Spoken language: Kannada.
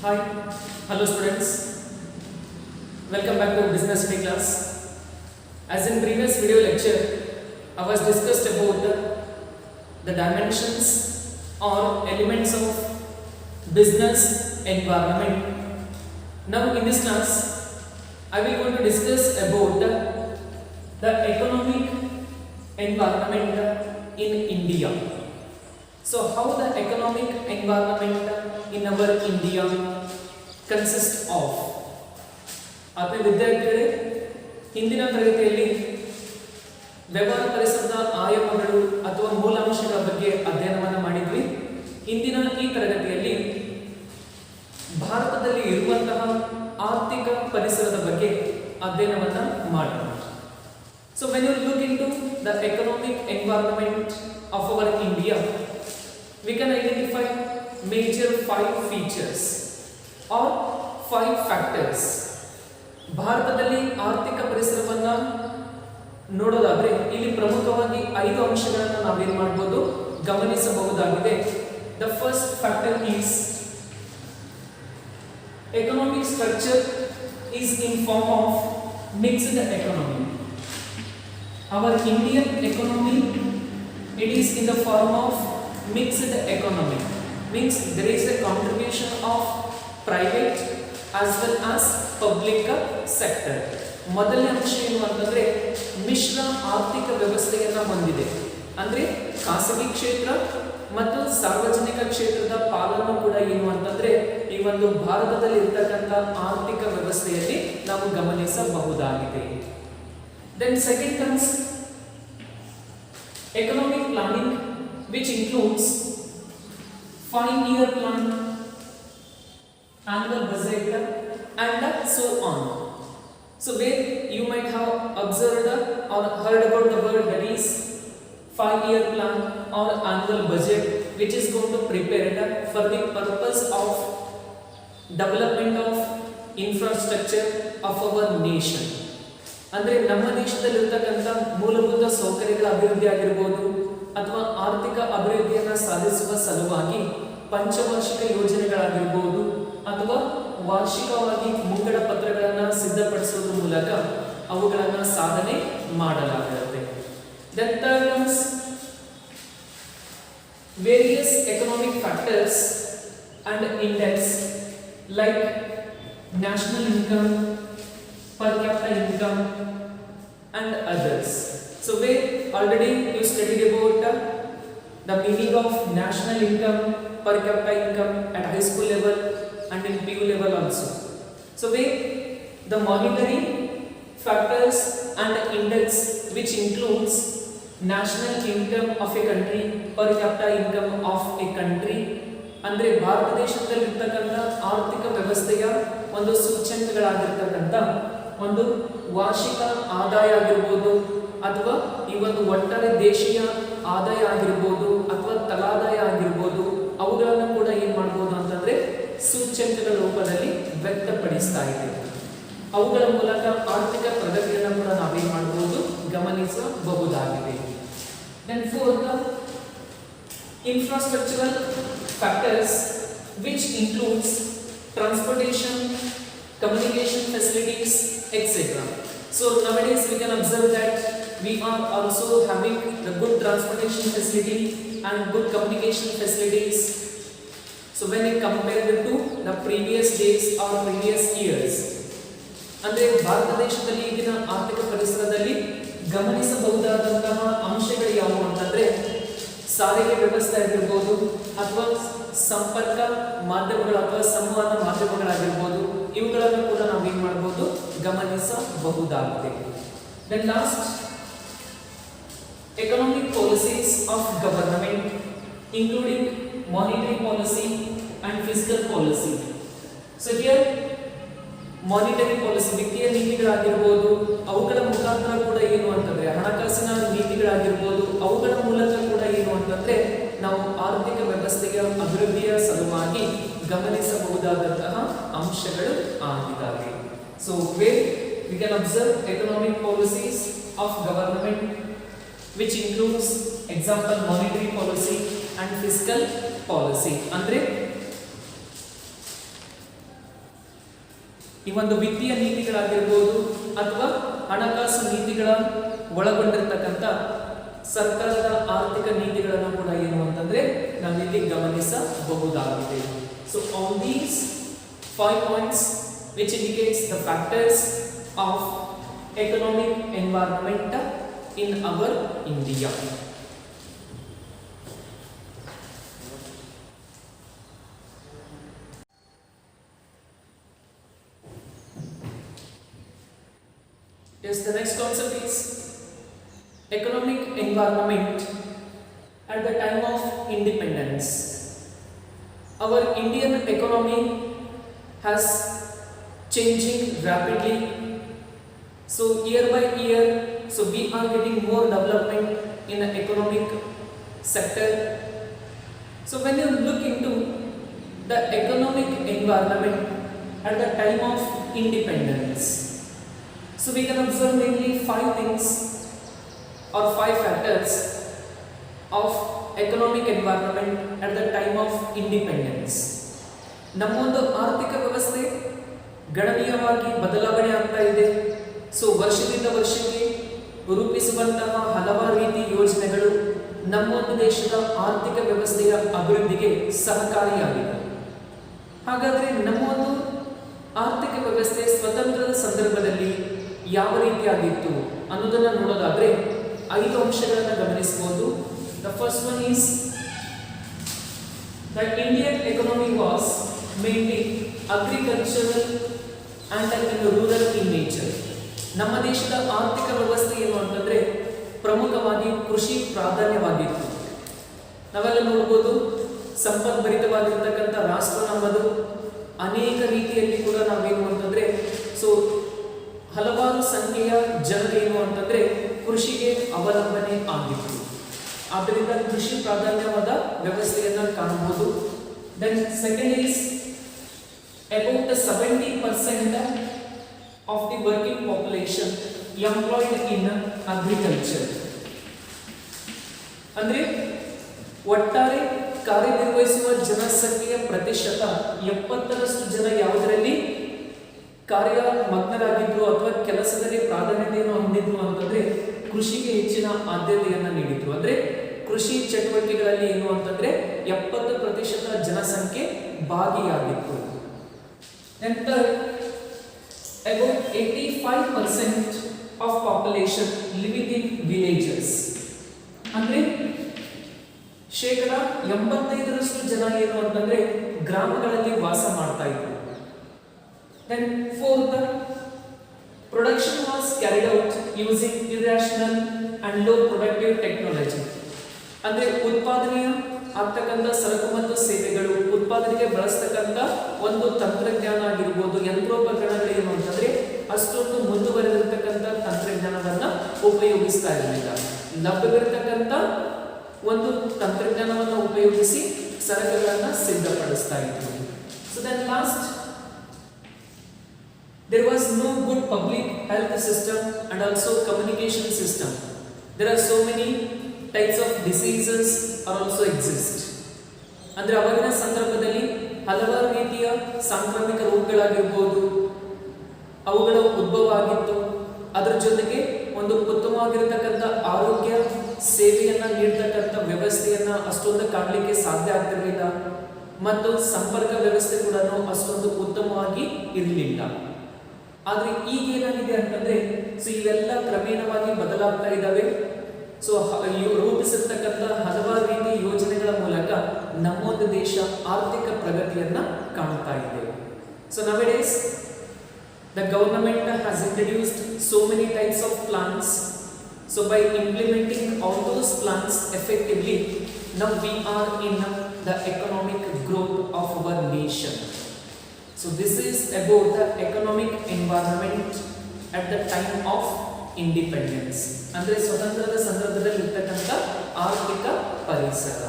Hi, hello students. Welcome back to business study class. As in previous video lecture, I was discussed about the dimensions or elements of business environment. Now in this class, I will going to discuss about the economic environment in India. So how the economic environment in our India consists of? ಆತ್ಮೀಯ ವಿದ್ಯಾರ್ಥಿಗಳೇ, ಹಿಂದಿನ ತರಗತಿಯಲ್ಲಿ ವ್ಯವಹಾರ ಪರಿಸರದ ಆಯಾಮಗಳು ಅಥವಾ ಮೂಲಾಂಶಗಳ ಬಗ್ಗೆ ಅಧ್ಯಯನವನ್ನು ಮಾಡಿದ್ವಿ. ಇಂದಿನ ಈ ತರಗತಿಯಲ್ಲಿ ಭಾರತದಲ್ಲಿ ಇರುವಂತಹ ಆರ್ಥಿಕ ಪರಿಸರದ ಬಗ್ಗೆ ಅಧ್ಯಯನವನ್ನು ಮಾಡೋಣ. So when you look into the economic environment of our India, we can identify major 5 features or 5 factors. ಭಾರತದಲ್ಲಿ ಆರ್ಥಿಕ ಪರಿಸರವನ್ನು ನೋಡೋದಾದ್ರೆ ಇಲ್ಲಿ ಪ್ರಮುಖವಾಗಿ 5 ಅಂಶಗಳನ್ನು ನಾವೇನು ಮಾಡಬಹುದು, ಗಮನಿಸಬಹುದಾಗಿದೆ. The first factor is economic structure is in form of mixed economy. Our Indian economy, it is in the form of mixed economy, means there is a contribution of private as well as public sector. ಮೊದಲನೇ ಅಂಶ ಏನು ಅಂತಂದ್ರೆ ಮಿಶ್ರ ಆರ್ಥಿಕ ವ್ಯವಸ್ಥೆಯನ್ನು ಹೊಂದಿದೆ. ಅಂದ್ರೆ ಖಾಸಗಿ ಕ್ಷೇತ್ರ ಮತ್ತು ಸಾರ್ವಜನಿಕ ಕ್ಷೇತ್ರದ ಪಾಲನ್ನು ಕೂಡ ಏನು ಅಂತಂದ್ರೆ ಈ ಒಂದು ಭಾರತದಲ್ಲಿ ಇರತಕ್ಕಂಥ ಆರ್ಥಿಕ ವ್ಯವಸ್ಥೆಯಲ್ಲಿ ನಾವು ಗಮನಿಸಬಹುದಾಗಿದೆ. Then second comes economic planning, which includes 5-year plan, annual budget and so on. So where you might have observed or heard about the word that is 5-year plan or annual budget, which is going to prepare for the purpose of development of infrastructure of our nation. ಅಂದ್ರೆ ನಮ್ಮ ದೇಶದಲ್ಲಿ ಇರತಕ್ಕಂಥ ಮೂಲಭೂತ ಸೌಕರ್ಯಗಳ ಅಭಿವೃದ್ಧಿ ಆಗಿರಬಹುದು ಅಥವಾ ಆರ್ಥಿಕ ಅಭಿವೃದ್ಧಿಯನ್ನು ಸಾಧಿಸುವ ಸಲುವಾಗಿ ಪಂಚವಾರ್ಷಿಕ ಯೋಜನೆಗಳಾಗಿರಬಹುದು ಅಥವಾ ವಾರ್ಷಿಕವಾಗಿ ಮುಂಗಡ ಪತ್ರಗಳನ್ನು ಸಿದ್ಧಪಡಿಸುವುದರ ಮೂಲಕ ಅವುಗಳನ್ನು ಸಾಧನೆ ಮಾಡಲಾಗುತ್ತೆ. Then third comes various economic factors and index like national income, per capita income and others. So where already you studied about the meaning of national income, per capita income at high school level and in PU level also. So where the monetary factors and index which includes national income of a country, per capita income of a country, ಅಂದ್ರೆ ಭಾರತ ದೇಶದಲ್ಲಿ ಇರತಕ್ಕಂಥ ಆರ್ಥಿಕ ವ್ಯವಸ್ಥೆಯ ಒಂದು ಸೂಚ್ಯಂಕಗಳಾಗಿರ್ತಕ್ಕಂಥ ಒಂದು ವಾರ್ಷಿಕ ಆದಾಯ ಆಗಿರ್ಬೋದು ಅಥವಾ ಈ ಒಂದು ಒಟ್ಟಾರೆ ದೇಶೀಯ ಆದಾಯ ಆಗಿರ್ಬೋದು ಅಥವಾ ತಲಾದಾಯ ಆಗಿರ್ಬೋದು, ಅವುಗಳನ್ನು ಕೂಡ ಏನ್ ಮಾಡ್ಬೋದು ಅಂತಂದ್ರೆ ಸೂಚ್ಯಂಕಗಳ ರೂಪದಲ್ಲಿ ವ್ಯಕ್ತಪಡಿಸ್ತಾ ಇದೆ. ಅವುಗಳ ಮೂಲಕ ಆರ್ಥಿಕ ಪ್ರಗತಿಯನ್ನು ಕೂಡ ನಾವೇನ್ ಮಾಡಬಹುದು, ಗಮನಿಸಬಹುದಾಗಿದೆ. Then fourth, infrastructural factors which includes transportation, communication facilities, etc. So nowadays we can observe that we are also having the good transportation facility and good communication facilities. So when we compare to the previous days or previous years, ಅಂದ್ರೆ ಭಾರತ ದೇಶದಲ್ಲಿ ಈಗಿನ ಆರ್ಥಿಕ ಪರಿಸರದಲ್ಲಿ ಗಮನಿಸಬಹುದಾದಂತಹ ಅಂಶಗಳು ಯಾವುವು ಅಂತಂದ್ರೆ ಸಾರಿಗೆ ವ್ಯವಸ್ಥೆ ಆಗಿರ್ಬೋದು ಅಥವಾ ಸಂಪರ್ಕ ಮಾಧ್ಯಮಗಳು ಅಥವಾ ಸಂವಹನ ಮಾಧ್ಯಮಗಳಾಗಿರ್ಬೋದು, ಇವುಗಳನ್ನು ಕೂಡ ನಾವು ಏನ್ ಮಾಡಬಹುದು, ಗಮನಿಸಬಹುದಾಗಿದೆ. Then last, economic policies of government including monetary policy and fiscal policy. So here monetary policy, ವಿತ್ತೀಯ ನೀತಿಗಳಾಗಿರ್ಬೋದು, ಅವುಗಳ ಮುಖಾಂತರ ಕೂಡ ಏನು ಅಂತಂದ್ರೆ ಹಣಕಾಸಿನ ನೀತಿಗಳಾಗಿರ್ಬೋದು, ಅವುಗಳ ಮೂಲಕ ಕೂಡ ಏನು ಅಂತಂದ್ರೆ ನಾವು ಆರ್ಥಿಕ ವ್ಯವಸ್ಥೆಯ ಅಭಿವೃದ್ಧಿಯ ಸಲುವಾಗಿ ಗಮನಿಸಬಹುದಾದಂತಹ ಅಂಶಗಳು ಆಗಿದ್ದಾವೆ. So where we can observe economic policies of government which includes example monetary policy and fiscal policy. ಅಂದ್ರೆ ಈ ಒಂದು ವಿತ್ತೀಯ ನೀತಿಗಳಾಗಿರ್ಬೋದು ಅಥವಾ ಹಣಕಾಸು ನೀತಿಗಳ ಒಳಗೊಂಡಿರ್ತಕ್ಕಂಥ ಸರ್ಕಾರದ ಆರ್ಥಿಕ ನೀತಿಗಳನ್ನು ಕೂಡ ಏನು ಅಂತಂದ್ರೆ ನಾವಿಲ್ಲಿ ಗಮನಿಸಬಹುದಾಗಿದೆ. So on these 5 points which indicates the factors of economic environment in our India. Yes, the next concept is economic environment at the time of independence. Our Indian economy has changing rapidly. So year by year, so we are getting more development in the economic sector. So when you look into the economic environment at the time of independence, so we can observe mainly 5 things or 5 factors of economic environment at the time of independence. ನಮ್ಮೊಂದು ಆರ್ಥಿಕ ವ್ಯವಸ್ಥೆ ಗಣನೀಯವಾಗಿ ಬದಲಾವಣೆ ಆಗ್ತಾ ಇದೆ. ಸೊ ವರ್ಷದಿಂದ ವರ್ಷಕ್ಕೆ ರೂಪಿಸುವಂತಹ ಹಲವಾರು ರೀತಿ ಯೋಜನೆಗಳು ನಮ್ಮೊಂದು ದೇಶದ ಆರ್ಥಿಕ ವ್ಯವಸ್ಥೆಯ ಅಭಿವೃದ್ಧಿಗೆ ಸಹಕಾರಿಯಾಗಿದೆ. ಹಾಗಾದರೆ ನಮ್ಮೊಂದು ಆರ್ಥಿಕ ವ್ಯವಸ್ಥೆ ಸ್ವತಂತ್ರದ ಸಂದರ್ಭದಲ್ಲಿ ಯಾವ ರೀತಿಯಾಗಿತ್ತು ಅನ್ನೋದನ್ನು ನೋಡೋದಾದ್ರೆ 5 ಅಂಶಗಳನ್ನು ಗಮನಿಸಬಹುದು. The first one is the Indian economy was mainly agricultural and rural in nature. ನಮ್ಮ ದೇಶದ ಆರ್ಥಿಕ ವ್ಯವಸ್ಥೆ ಏನು ಅಂತಂದ್ರೆ ಪ್ರಮುಖವಾಗಿ ಕೃಷಿ ಪ್ರಾಧಾನ್ಯವಾಗಿತ್ತು. ನಾವೆಲ್ಲ ನೋಡಬಹುದು, ಸಂಪದ್ಭರಿತವಾಗಿರ್ತಕ್ಕಂಥ ರಾಷ್ಟ್ರ ನಮ್ಮದು. ಅನೇಕ ರೀತಿಯಲ್ಲಿ ಕೂಡ ನಾವೇನು ಅಂತಂದ್ರೆ ಸೊ ಹಲವಾರು ಸಂಖ್ಯೆಯ ಜನರೇನು ಅಂತಂದ್ರೆ ಕೃಷಿಗೆ ಅವಲಂಬನೆ ಆಗಿತ್ತು. ಆದ್ದರಿಂದ ಕೃಷಿ ಪ್ರಾಧಾನ್ಯವಾದ ವ್ಯವಸ್ಥೆಯನ್ನು ಕಾಣಬಹುದು. Then second is about the 70% of the working population employed in agriculture. ಅಂದ್ರೆ ಒಟ್ಟಾರೆ ಕಾರ್ಯನಿರ್ವಹಿಸುವ ಜನಸಂಖ್ಯೆಯ ಪ್ರತಿಶತ 70% ಜನ ಯಾವುದರಲ್ಲಿ ಕಾರ್ಯಮಗ್ನರಾಗಿದ್ರು ಅಥವಾ ಕೆಲಸದಲ್ಲಿ ಪ್ರಾಧಾನ್ಯತೆಯನ್ನು ಹೊಂದಿದ್ರು ಅಂತಂದ್ರೆ ಕೃಷಿಗೆ ಹೆಚ್ಚಿನ ಆದ್ಯತೆಯನ್ನು ನೀಡಿದ್ರು. ಅಂದ್ರೆ ಕೃಷಿ ಚಟುವಟಿಕೆಗಳಲ್ಲಿ ಏನು ಅಂತಂದ್ರೆ 70% ಜನಸಂಖ್ಯೆ ಭಾಗಿಯಾಗಿತ್ತು. ನಂತರ about 85% of population living in villages. ಅಂದ್ರೆ ಶೇಕಡ 85% ಜನ ಏನು ಅಂತಂದ್ರೆ ಗ್ರಾಮಗಳಲ್ಲಿ ವಾಸ ಮಾಡ್ತಾ ಇದ್ರು. Then fourth, production was carried out using irrational and low productive technology. ಅಂದ್ರೆ ಉತ್ಪಾದನೆಯ ಆಗ್ತಕ್ಕಂಥ ಸರಕು ಮತ್ತು ಸೇವೆಗಳು ಉತ್ಪಾದನೆಗೆ ಬಳಸ್ತಕ್ಕಂಥ ಒಂದು ತಂತ್ರಜ್ಞಾನ ಆಗಿರ್ಬೋದು, ಯಂತ್ರೋಪಕರಣಗಳು ಏನು ಅಂತಂದ್ರೆ ಅಷ್ಟೊಂದು ಮುಂದುವರೆದಿರ್ತಕ್ಕಂಥ ತಂತ್ರಜ್ಞಾನವನ್ನ ಉಪಯೋಗಿಸ್ತಾ ಇರಲಿಲ್ಲ. ಲಭ್ಯವಿರತಕ್ಕಂಥ ಒಂದು ತಂತ್ರಜ್ಞಾನವನ್ನು ಉಪಯೋಗಿಸಿ ಸರಕುಗಳನ್ನು ಸಿದ್ಧಪಡಿಸ್ತಾ ಇದ್ರು. So then last, there was no good public health system and also communication system. There are so many types of diseases are also exist. ಅಂದ್ರೆ ಅವಾಗಿನ ಸಂದರ್ಭದಲ್ಲಿ ಹಲವಾರು ರೀತಿಯ ಸಾಂಕ್ರಾಮಿಕ ರೋಗಗಳಾಗಿರ್ಬೋದು ಅವುಗಳ ಉದ್ಭವ ಆಗಿತ್ತು. ಅದರ ಜೊತೆಗೆ ಒಂದು ಉತ್ತಮವಾಗಿರತಕ್ಕಂಥ ಆರೋಗ್ಯ ಸೇವೆಯನ್ನ ನೀಡತಕ್ಕಂಥ ವ್ಯವಸ್ಥೆಯನ್ನ ಅಷ್ಟೊಂದು ಕಾಣಲಿಕ್ಕೆ ಸಾಧ್ಯ ಆಗ್ತಿರಲಿಲ್ಲ ಮತ್ತು ಸಂಪರ್ಕ ವ್ಯವಸ್ಥೆ ಕೂಡ ಅಷ್ಟೊಂದು ಉತ್ತಮವಾಗಿ ಇರಲಿಲ್ಲ. ಆದ್ರೆ ಈಗ ಏನಾಗಿದೆ ಅಂತಂದ್ರೆ ಸೊ ಇವೆಲ್ಲ ಕ್ರಮೇಣವಾಗಿ ಬದಲಾಗ್ತಾ ಇದ್ದಾವೆ. ಸೊ ರೂಪಿಸಿರ್ತಕ್ಕಂಥ ಹಲವಾರು ರೀತಿಯ ಯೋಜನೆಗಳ ಮೂಲಕ ನಮ್ಮೊಂದು ದೇಶ ಆರ್ಥಿಕ ಪ್ರಗತಿಯನ್ನ ಕಾಣ್ತಾ ಇದೆ. So nowadays the government has introduced so many types of plans. So by implementing all those plans effectively, now we are in the economic growth of our nation. So this is about the economic environment at the time of independence. ಅಂದ್ರೆ ಸ್ವತಂತ್ರದ ಸಂದರ್ಭದಲ್ಲಿ ಇರ್ತಕ್ಕಂಥ ಆರ್ಥಿಕ ಪರಿಸರ.